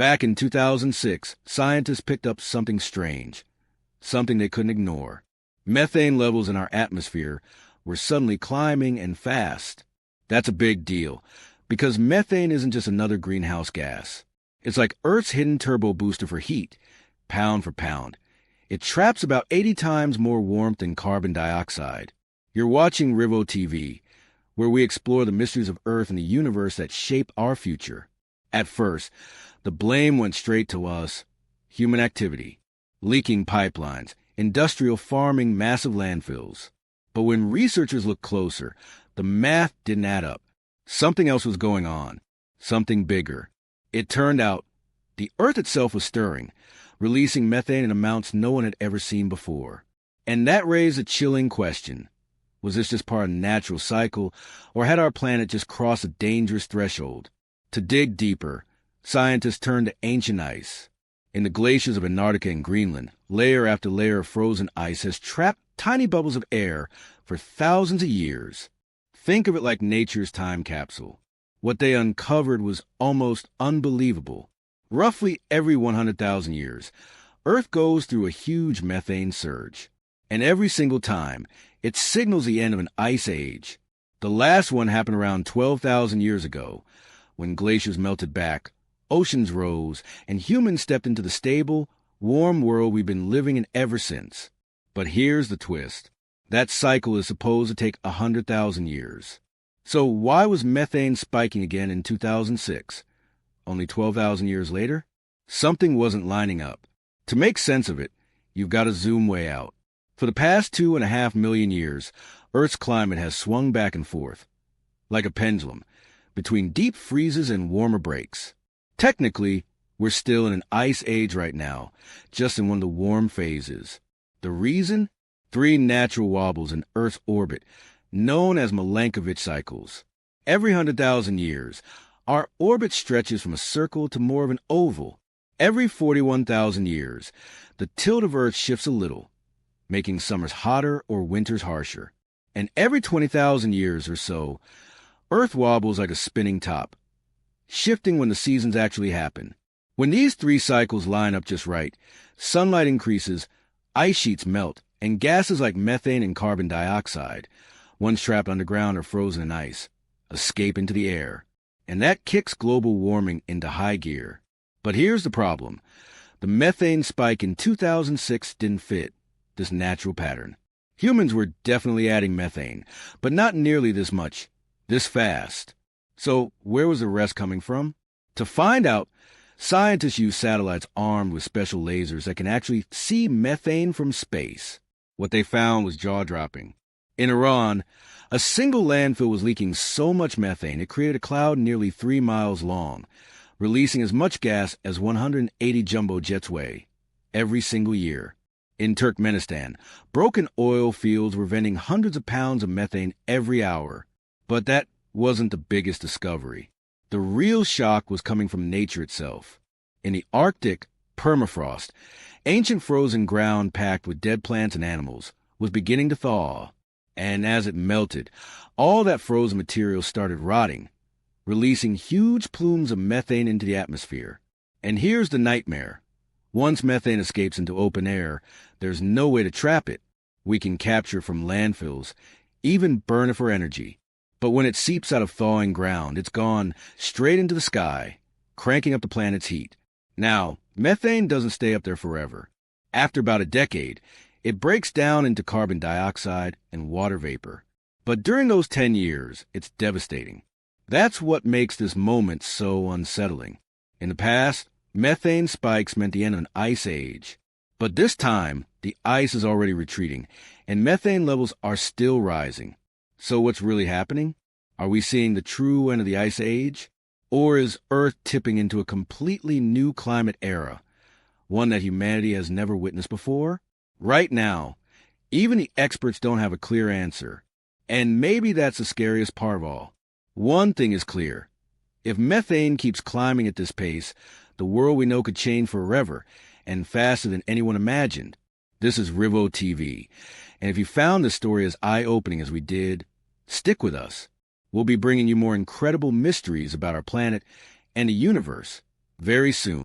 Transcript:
Back in 2006, scientists picked up something strange, something they couldn't ignore. Methane levels in our atmosphere were suddenly climbing and fast. That's a big deal, because methane isn't just another greenhouse gas. It's like Earth's hidden turbo booster for heat, pound for pound. It traps about 80 times more warmth than carbon dioxide. You're watching RivoTV, where we explore the mysteries of Earth and the universe that shape our future. At first, the blame went straight to us: human activity, leaking pipelines, industrial farming, massive landfills. But when researchers looked closer, the math didn't add up. Something else was going on, something bigger. It turned out the Earth itself was stirring, releasing methane in amounts no one had ever seen before. And that raised a chilling question. Was this just part of the natural cycle, or had our planet just crossed a dangerous threshold? To dig deeper, scientists turned to ancient ice. In the glaciers of Antarctica and Greenland, layer after layer of frozen ice has trapped tiny bubbles of air for thousands of years. Think of it like nature's time capsule. What they uncovered was almost unbelievable. Roughly every 100,000 years, Earth goes through a huge methane surge. And every single time, it signals the end of an ice age. The last one happened around 12,000 years ago, when glaciers melted back, oceans rose, and humans stepped into the stable, warm world we've been living in ever since. But here's the twist. That cycle is supposed to take 100,000 years. So why was methane spiking again in 2006? Only 12,000 years later? Something wasn't lining up. To make sense of it, you've got to zoom way out. For the past 2.5 million years, Earth's climate has swung back and forth, like a pendulum, between deep freezes and warmer breaks. Technically, we're still in an ice age right now, just in one of the warm phases. The reason? 3 natural wobbles in Earth's orbit, known as Milankovitch cycles. Every 100,000 years, our orbit stretches from a circle to more of an oval. Every 41,000 years, the tilt of Earth shifts a little, making summers hotter or winters harsher. And every 20,000 years or so, Earth wobbles like a spinning top, shifting when the seasons actually happen. When these 3 cycles line up just right, sunlight increases, ice sheets melt, and gases like methane and carbon dioxide, once trapped underground or frozen in ice, escape into the air. And that kicks global warming into high gear. But here's the problem. The methane spike in 2006 didn't fit this natural pattern. Humans were definitely adding methane, but not nearly this much, this fast. So where was the rest coming from? To find out, scientists use satellites armed with special lasers that can actually see methane from space. What they found was jaw-dropping. In Iran, a single landfill was leaking so much methane it created a cloud nearly 3 miles long, releasing as much gas as 180 jumbo jets weigh, every single year. In Turkmenistan, broken oil fields were venting hundreds of pounds of methane every hour. But that wasn't the biggest discovery. The real shock was coming from nature itself. In the Arctic, permafrost, ancient frozen ground packed with dead plants and animals, was beginning to thaw. And as it melted, all that frozen material started rotting, releasing huge plumes of methane into the atmosphere. And here's the nightmare. Once methane escapes into open air, there's no way to trap it. We can capture it from landfills, even burn it for energy. But when it seeps out of thawing ground, it's gone straight into the sky, cranking up the planet's heat. Now, methane doesn't stay up there forever. After about a decade, it breaks down into carbon dioxide and water vapor. But during those 10 years, it's devastating. That's what makes this moment so unsettling. In the past, methane spikes meant the end of an ice age. But this time, the ice is already retreating, and methane levels are still rising. So what's really happening? Are we seeing the true end of the ice age? Or is Earth tipping into a completely new climate era, one that humanity has never witnessed before? Right now, even the experts don't have a clear answer. And maybe that's the scariest part of all. One thing is clear. If methane keeps climbing at this pace, the world we know could change forever, and faster than anyone imagined. This is RivoTV, and if you found this story as eye-opening as we did, stick with us. We'll be bringing you more incredible mysteries about our planet and the universe very soon.